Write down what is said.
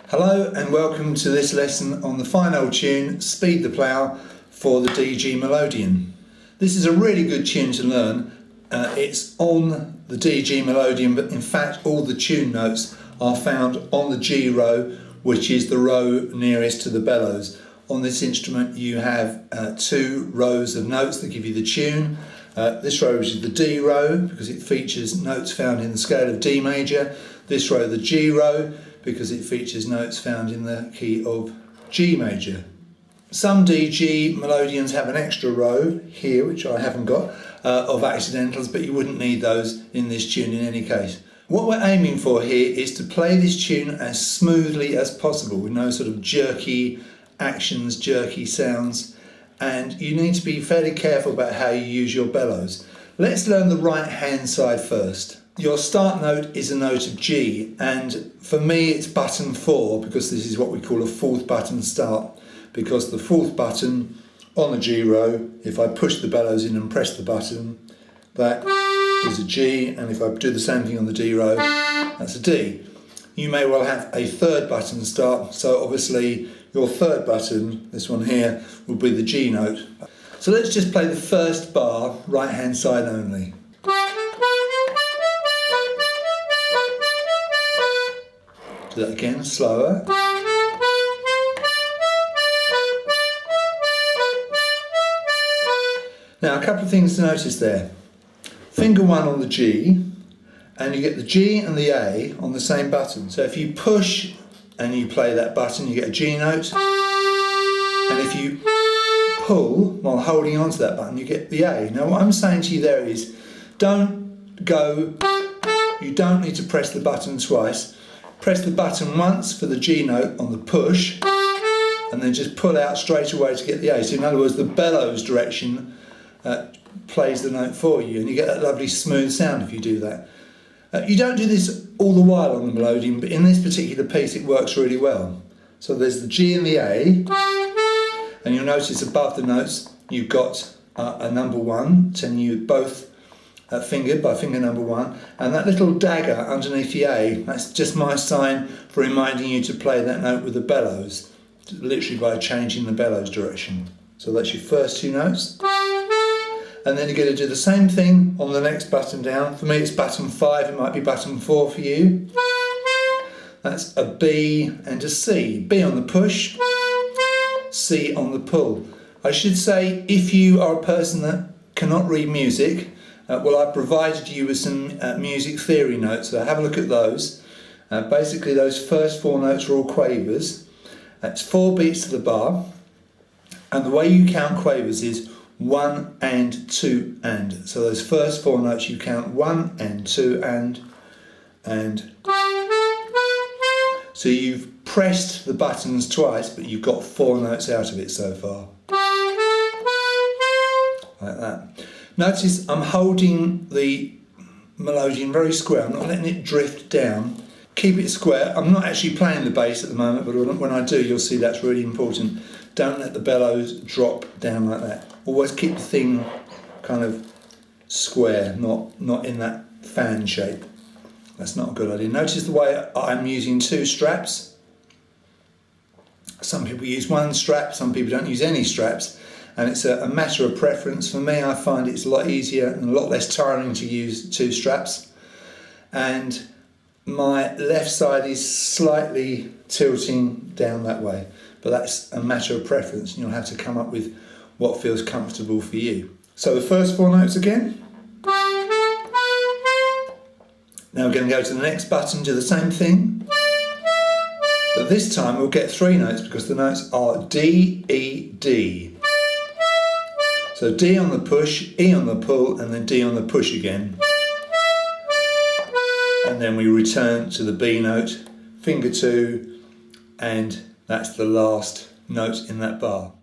Hello and welcome to this lesson on the final tune, Speed the Plough, for the DG Melodeon. This is a really good tune to learn. It's on the DG Melodeon, but in fact all the tune notes are found on the G row, which is the row nearest to the bellows. On this instrument you have two rows of notes that give you the tune. This row is the D row because it features notes found in the scale of D major. This row, the G row, because it features notes found in the key of G major. Some DG Melodians have an extra row here, which I haven't got, of accidentals, but you wouldn't need those in this tune in any case. What we're aiming for here is to play this tune as smoothly as possible with no sort of jerky actions, jerky sounds, and you need to be fairly careful about how you use your bellows. Let's learn the right hand side first. Your start note is a note of G, and for me it's button 4 because this is what we call a fourth button start, because the fourth button on the G row, if I push the bellows in and press the button, that is a G, and if I do the same thing on the D row, that's a D. You may well have a third button start, so obviously your third button, this one here, will be the G note. So let's just play the first bar, right hand side only. Do that again, slower. Now a couple of things to notice there. Finger 1 on the G, and you get the G and the A on the same button. So if you push and you play that button, you get a G note. And if you pull while holding onto that button, you get the A. Now what I'm saying to you there is, don't go, you don't need to press the button twice. Press the button once for the G note on the push, and then just pull out straight away to get the A. So in other words, the bellows direction plays the note for you, and you get that lovely smooth sound if you do that. You don't do this all the while on the Melodeon, but in this particular piece it works really well. So there's the G and the A, and you'll notice above the notes you've got a number 1, telling you both fingered by finger number 1, and that little dagger underneath the A, that's just my sign for reminding you to play that note with the bellows, literally by changing the bellows direction. So that's your first two notes. And then you're going to do the same thing on the next button down. For me it's button 5, it might be button 4 for you. That's a B and a C. B on the push, C on the pull. I should say, if you are a person that cannot read music, well, I've provided you with some music theory notes, so have a look at those. Basically those first 4 notes are all quavers. That's 4 beats to the bar, and the way you count quavers is 1 and 2 and. So those first 4 notes you count 1 and 2 and. So you've pressed the buttons twice, but you've got 4 notes out of it so far. Like that. Notice I'm holding the Melodeon very square, I'm not letting it drift down. Keep it square. I'm not actually playing the bass at the moment, but when I do you'll see that's really important. Don't let the bellows drop down like that. Always keep the thing kind of square, not in that fan shape. That's not a good idea. Notice the way I'm using 2 straps. Some people use 1 strap, some people don't use any straps. And it's a matter of preference. For me, I find it's a lot easier and a lot less tiring to use 2 straps. And my left side is slightly tilting down that way, but that's a matter of preference, and you'll have to come up with what feels comfortable for you. So the first 4 notes again. Now we're going to go to the next button, do the same thing. But this time we'll get 3 notes because the notes are D, E, D. So D on the push, E on the pull, and then D on the push again. And then we return to the B note, finger 2, and that's the last note in that bar.